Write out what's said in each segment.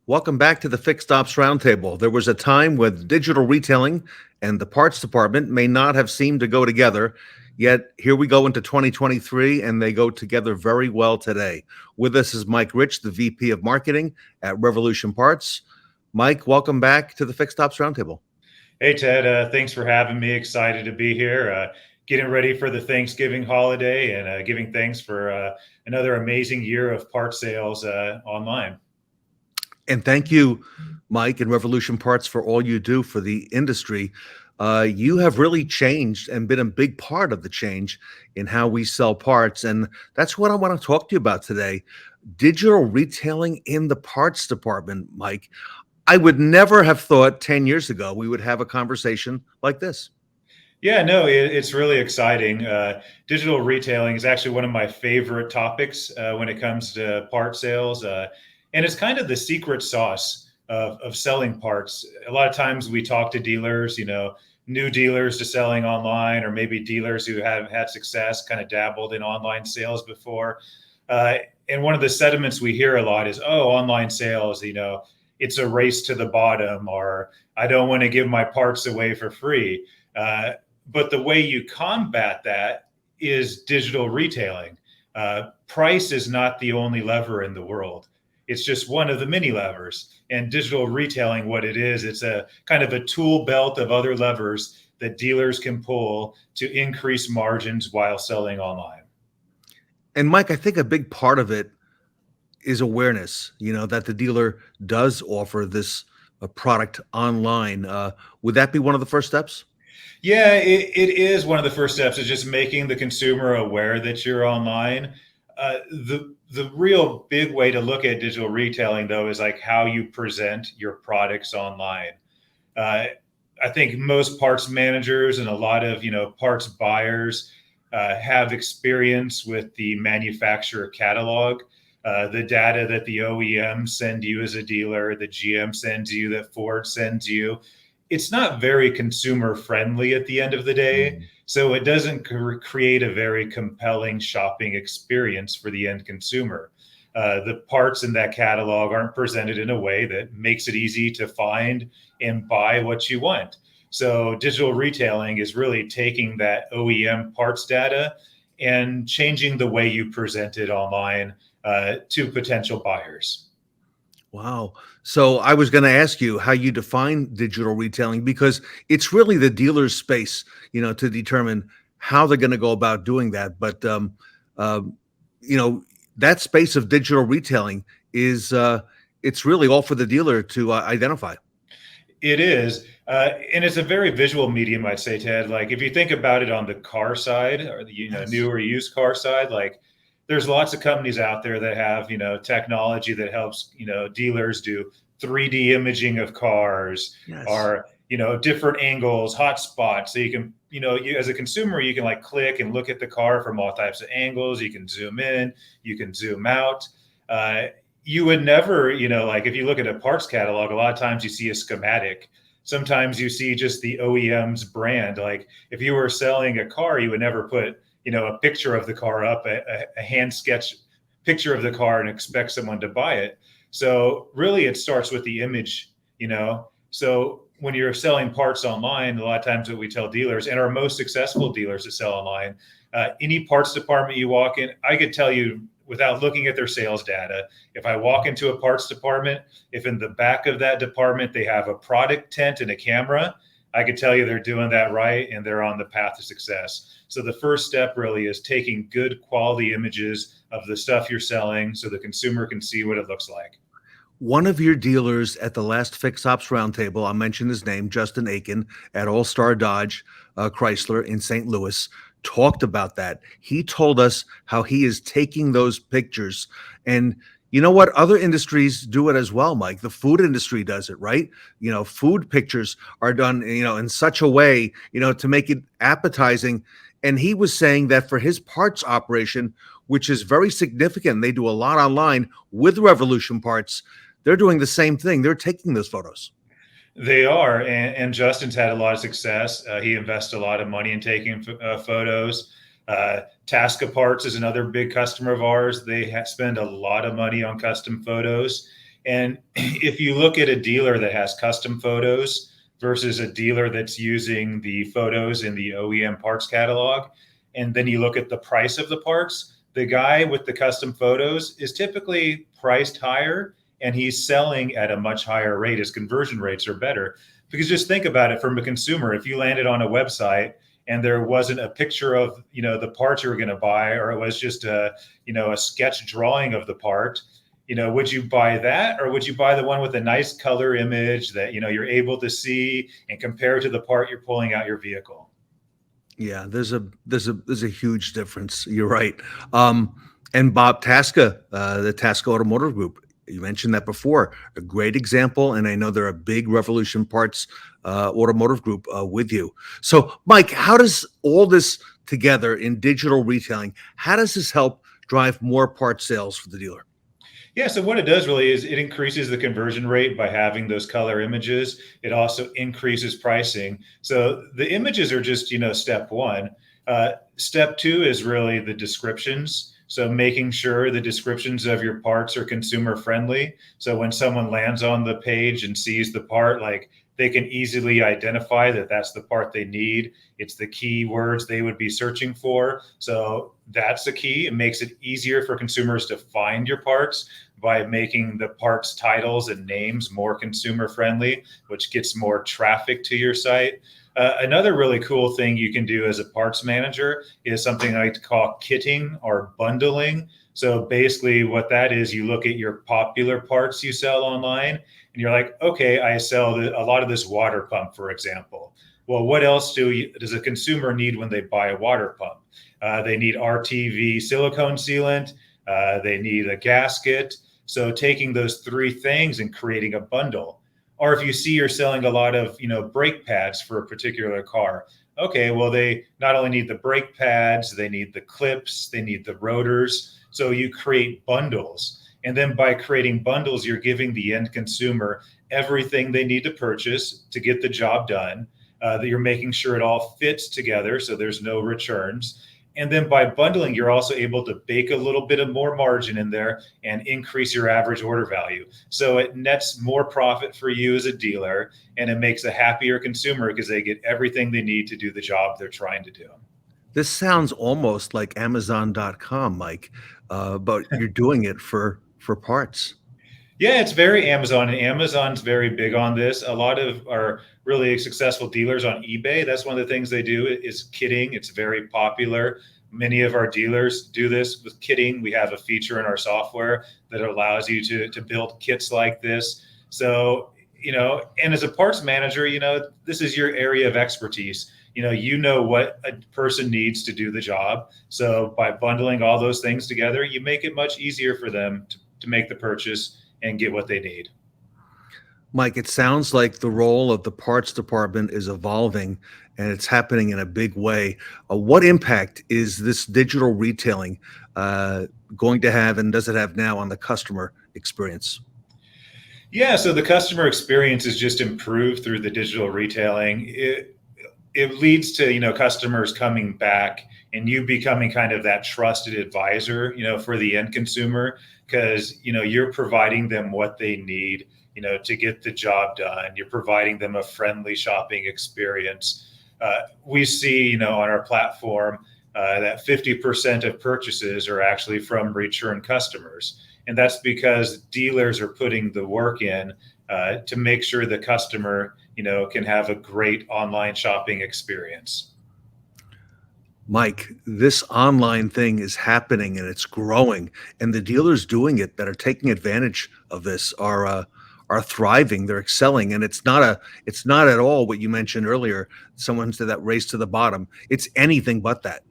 Welcome back to the Fixed Ops Roundtable. There was a time when digital retailing and the parts department may not have seemed to go together, yet here we go into 2023 and they go together very well today. With us is Mike Rich, the VP of Marketing at Revolution Parts. Mike, welcome back to the Fixed Ops Roundtable. Hey, Ted, thanks for having me. Excited to be here. Getting ready for the Thanksgiving holiday and giving thanks for another amazing year of part sales online. And thank you, Mike and Revolution Parts, for all you do for the industry. You have really changed and been a big part of the change in how we sell parts. And that's what I want to talk to you about today. Digital retailing in the parts department, Mike. I would never have thought 10 years ago we would have a conversation like this. Yeah, no, it's really exciting. Digital retailing is actually one of my favorite topics when it comes to part sales. And it's kind of the secret sauce of selling parts. A lot of times we talk to dealers, new dealers to selling online, or maybe dealers who have had success, kind of dabbled in online sales before. Uh, and one of the sentiments we hear a lot is, oh, online sales, it's a race to the bottom, or I don't want to give my parts away for free. But the way you combat that is digital retailing. Price is not the only lever in the world. It's just one of the many levers. And digital retailing, what it is, it's a kind of a tool belt of other levers that dealers can pull to increase margins while selling online. And Mike, I think a big part of it is awareness, that the dealer does offer this product online. Would that be one of the first steps? Yeah, it is one of the first steps is just making the consumer aware that you're online. The real big way to look at digital retailing, though, is like how you present your products online. Uh, I think most parts managers and a lot of parts buyers have experience with the manufacturer catalog, the data that the OEM send you as a dealer, the GM sends you, that Ford sends you. It's not very consumer friendly at the end of the day. Mm. So it doesn't create a very compelling shopping experience for the end consumer. The parts in that catalog aren't presented in a way that makes it easy to find and buy what you want. So digital retailing is really taking that OEM parts data and changing the way you present it online to potential buyers. Wow. So I was going to ask you how you define digital retailing because it's really the dealer's space, to determine how they're going to go about doing that. But uh, you know, that space of digital retailing is it's really all for the dealer to identify. It is. And it's a very visual medium, I'd say, Ted. Like if you think about it on the car side or the Yes. new or used car side, like there's lots of companies out there that have technology that helps dealers do 3D imaging of cars Yes. or different angles, hot spots. So you can you as a consumer you can like click and look at the car from all types of angles. You can zoom in, you can zoom out. Uh, you would never, like if you look at a parts catalog, a lot of times you see a schematic. Sometimes you see just the OEM's brand. Like if you were selling a car, you would never put, a picture of the car up, a hand sketch picture of the car and expect someone to buy it. So really it starts with the image. So when you're selling parts online, a lot of times what we tell dealers and our most successful dealers that sell online, any parts department you walk in, I could tell you without looking at their sales data. If I walk into a parts department, if in the back of that department they have a product tent and a camera, I could tell you they're doing that right and they're on the path to success. So the first step really is taking good quality images of the stuff you're selling so the consumer can see what it looks like. One of your dealers at the last Fix Ops Roundtable, I'll mention his name, Justin Aiken at All Star Dodge Chrysler in St. Louis, talked about that. He told us how he is taking those pictures. And you know what? Other industries do it as well, Mike. The food industry does it, right? Food pictures are done, in such a way, to make it appetizing. And he was saying that for his parts operation, which is very significant, they do a lot online with Revolution Parts. They're doing the same thing. They're taking those photos. They are, and Justin's had a lot of success. He invests a lot of money in taking photos. Tasca Parts is another big customer of ours. They spend a lot of money on custom photos, And if you look at a dealer that has custom photos versus a dealer that's using the photos in the OEM parts catalog, and then you look at the price of the parts, the guy with the custom photos is typically priced higher and he's selling at a much higher rate. His conversion rates are better. Because just think about it from a consumer, if you landed on a website and there wasn't a picture of the part you were going to buy, or it was just a sketch drawing of the part, would you buy that, or would you buy the one with a nice color image that you're able to see and compare to the part you're pulling out your vehicle? Yeah, there's a huge difference. You're right. And Bob Tasca, the Tasca Automotive Group, you mentioned that before. A great example, and I know they're a big Revolution Parts automotive group with you. So, Mike, how does all this together in digital retailing? How does this help drive more part sales for the dealer? Yeah, so what it does really is it increases the conversion rate by having those color images. It also increases pricing. So the images are just, step one. Step two is really the descriptions. So making sure the descriptions of your parts are consumer friendly. So when someone lands on the page and sees the part, like they can easily identify that that's the part they need. It's the keywords they would be searching for. So that's the key. It makes it easier for consumers to find your parts by making the parts titles and names more consumer friendly, which gets more traffic to your site. Another really cool thing you can do as a parts manager is something I like to call kitting or bundling. So basically what that is, you look at your popular parts you sell online and you're like, okay, I sell a lot of this water pump, for example. Well, what else does a consumer need when they buy a water pump? They need RTV silicone sealant. They need a gasket. So taking those three things and creating a bundle. Or if you see you're selling a lot of, brake pads for a particular car. Okay, well, they not only need the brake pads, they need the clips, they need the rotors. So you create bundles. And then by creating bundles, you're giving the end consumer everything they need to purchase to get the job done. That you're making sure it all fits together so there's no returns. And then by bundling, you're also able to bake a little bit of more margin in there and increase your average order value. So it nets more profit for you as a dealer, and it makes a happier consumer because they get everything they need to do the job they're trying to do. This sounds almost like Amazon.com, Mike, but you're doing it for parts. Yeah, it's very Amazon, and Amazon's very big on this. A lot of our really successful dealers on eBay, that's one of the things they do is kitting. It's very popular. Many of our dealers do this with kitting. We have a feature in our software that allows you to build kits like this. So, and as a parts manager, this is your area of expertise. What a person needs to do the job. So by bundling all those things together, you make it much easier for them to make the purchase and get what they need. Mike, it sounds like the role of the parts department is evolving and it's happening in a big way. What impact is this digital retailing going to have, and does it have now on the customer experience? Yeah, so the customer experience is just improved through the digital retailing. It leads to customers coming back and you becoming kind of that trusted advisor for the end consumer, because you're providing them what they need to get the job done. You're providing them a friendly shopping experience. We see on our platform that 50% of purchases are actually from return customers, and that's because dealers are putting the work in to make sure the customer can have a great online shopping experience. Mike, this online thing is happening and it's growing, and the dealers doing it that are taking advantage of this are thriving. They're excelling, and it's not at all what you mentioned earlier. Someone said that race to the bottom. It's anything but that.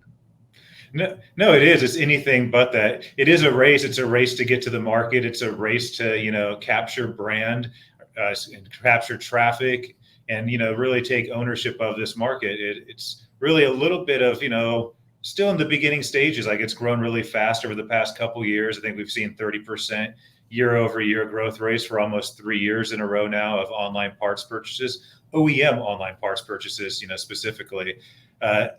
No, no, it is. It's anything but that. It is a race. It's a race to get to the market. It's a race to, capture brand, and capture traffic, and, really take ownership of this market. It's really a little bit of, still in the beginning stages. Like it's grown really fast over the past couple years. I think we've seen 30% year over year growth rates for almost 3 years in a row now of online parts purchases, OEM online parts purchases, specifically.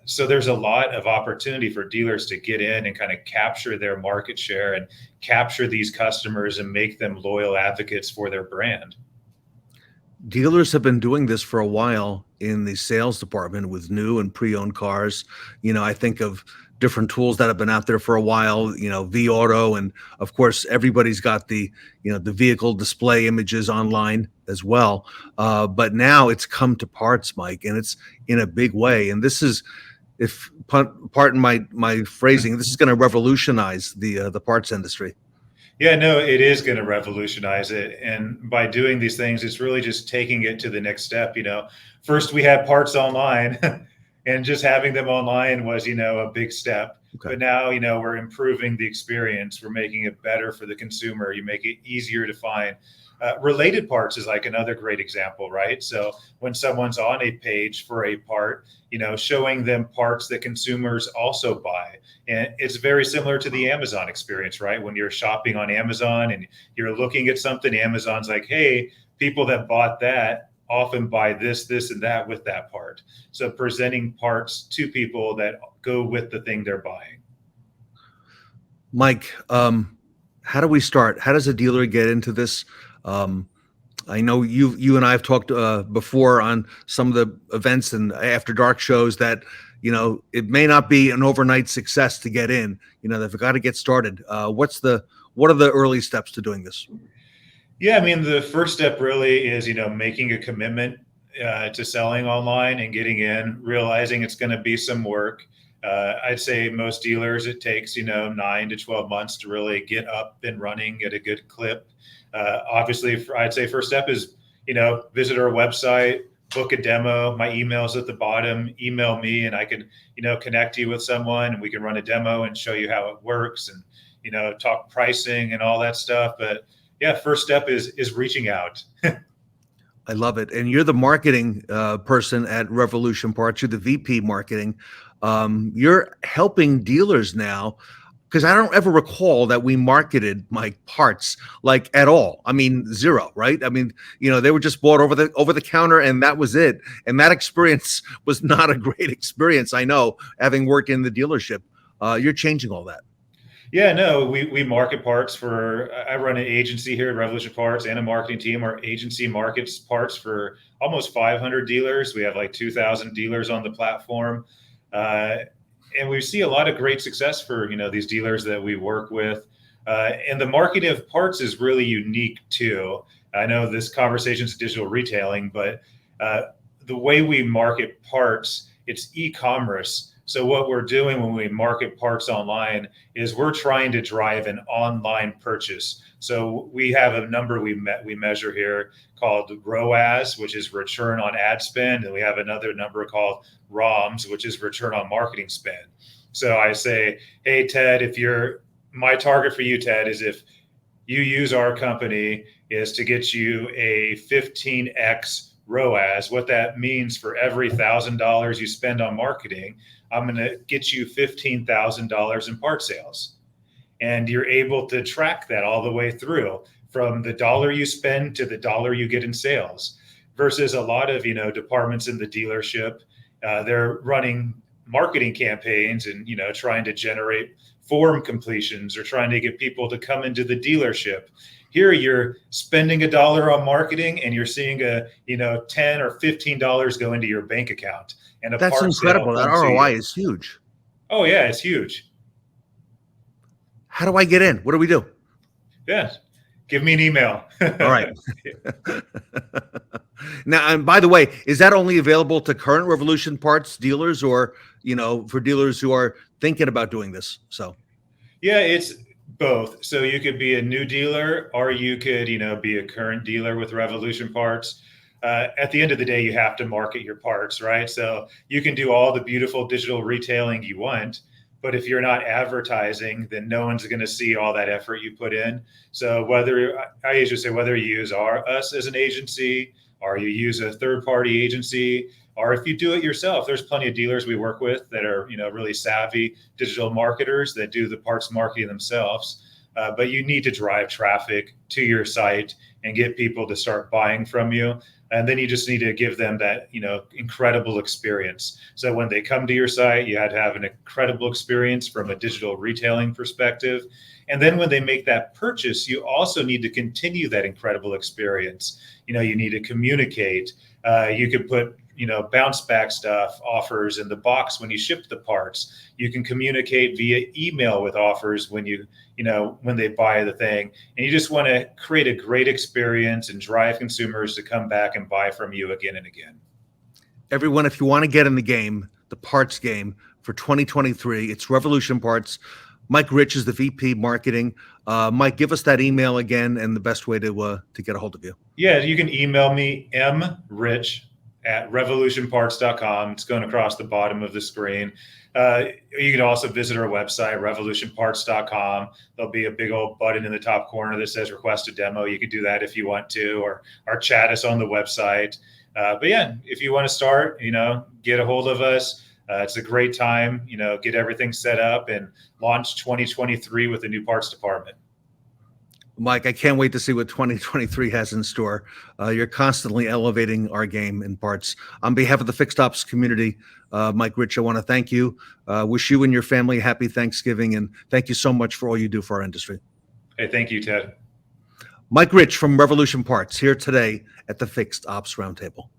So there's a lot of opportunity for dealers to get in and kind of capture their market share and capture these customers and make them loyal advocates for their brand. Dealers have been doing this for a while in the sales department with new and pre-owned cars. I think of different tools that have been out there for a while, V-Auto, and of course everybody's got the vehicle display images online as well. But now it's come to parts, Mike, and it's in a big way. And this is, if pardon my phrasing, this is going to revolutionize the parts industry. Yeah, no, it is going to revolutionize it. And by doing these things, it's really just taking it to the next step. First we had parts online and just having them online was, a big step. Okay. But now, we're improving the experience. We're making it better for the consumer. You make it easier to find. Related parts is like another great example, right? So when someone's on a page for a part, showing them parts that consumers also buy. And it's very similar to the Amazon experience, right? When you're shopping on Amazon and you're looking at something, Amazon's like, hey, people that bought that often buy this, this, and that with that part. So presenting parts to people that go with the thing they're buying. Mike, how do we start? How does a dealer get into this? I know you and I have talked before on some of the events and after dark shows that it may not be an overnight success to get in. They've got to get started. What are the early steps to doing this? Yeah, I mean, the first step really is making a commitment to selling online and getting in, realizing it's going to be some work. I'd say most dealers, it takes 9 to 12 months to really get up and running at a good clip. Obviously, I'd say first step is, visit our website, book a demo. My email's at the bottom. Email me and I can, connect you with someone and we can run a demo and show you how it works and, talk pricing and all that stuff. But yeah, first step is reaching out. I love it. And you're the marketing person at Revolution Parts. You're the VP marketing. You're helping dealers now, because I don't ever recall that we marketed my parts like at all. I mean, zero, right? I mean, they were just bought over the counter and that was it. And that experience was not a great experience. I know, having worked in the dealership. You're changing all that. Yeah, no, we market parts I run an agency here at Revolution Parts and a marketing team. Our agency markets parts for almost 500 dealers. We have like 2,000 dealers on the platform. And we see a lot of great success for, these dealers that we work with. And the marketing of parts is really unique too. I know this conversation is digital retailing, but the way we market parts, it's e-commerce. So what we're doing when we market parts online is we're trying to drive an online purchase. So we have a number we measure here called ROAS, which is return on ad spend, and we have another number called ROMS, which is return on marketing spend. So I say, hey Ted, my target for you, Ted, is if you use our company is to get you a 15x ROAS. What that means for every $1,000 you spend on marketing, I'm going to get you $15,000 in part sales. And you're able to track that all the way through from the dollar you spend to the dollar you get in sales, versus a lot of, departments in the dealership. They're running marketing campaigns and, trying to generate form completions or trying to get people to come into the dealership. Here you're spending $1 on marketing and you're seeing $10 or $15 go into your bank account. And that's incredible. That ROI is huge. Oh yeah, it's huge. How do I get in? What do we do? Yeah, give me an email. All right. Now, and by the way, is that only available to current Revolution Parts dealers, or for dealers who are thinking about doing this? So, yeah, it's both. So you could be a new dealer, or you could, be a current dealer with Revolution Parts. At the end of the day, you have to market your parts, right? So you can do all the beautiful digital retailing you want, but if you're not advertising, then no one's going to see all that effort you put in. So I usually say whether you use us as an agency, or you use a third-party agency, or if you do it yourself, there's plenty of dealers we work with that are, really savvy digital marketers that do the parts marketing themselves. but you need to drive traffic to your site and get people to start buying from you. And then you just need to give them that, incredible experience. So when they come to your site, you had to have an incredible experience from a digital retailing perspective. And then when they make that purchase, you also need to continue that incredible experience. You need to communicate. You could put bounce back stuff, offers in the box when you ship the parts. You can communicate via email with offers when when they buy the thing. And you just want to create a great experience and drive consumers to come back and buy from you again and again. Everyone, if you want to get in the game, the parts game for 2023, it's Revolution Parts. Mike Rich is the VP Marketing. Mike, give us that email again and the best way to get a hold of you. Yeah, you can email me, mrich@revolutionparts.com. It's going across the bottom of the screen. You can also visit our website, revolutionparts.com. There'll be a big old button in the top corner that says request a demo. You can do that if you want to, or chat us on the website. But yeah, if you want to start, get a hold of us. It's a great time, get everything set up and launch 2023 with a new parts department. Mike, I can't wait to see what 2023 has in store. You're constantly elevating our game in parts. On behalf of the Fixed Ops community, Mike Rich, I want to thank you. Wish you and your family a happy Thanksgiving, and thank you so much for all you do for our industry. Hey, thank you, Ted. Mike Rich from Revolution Parts here today at the Fixed Ops Roundtable.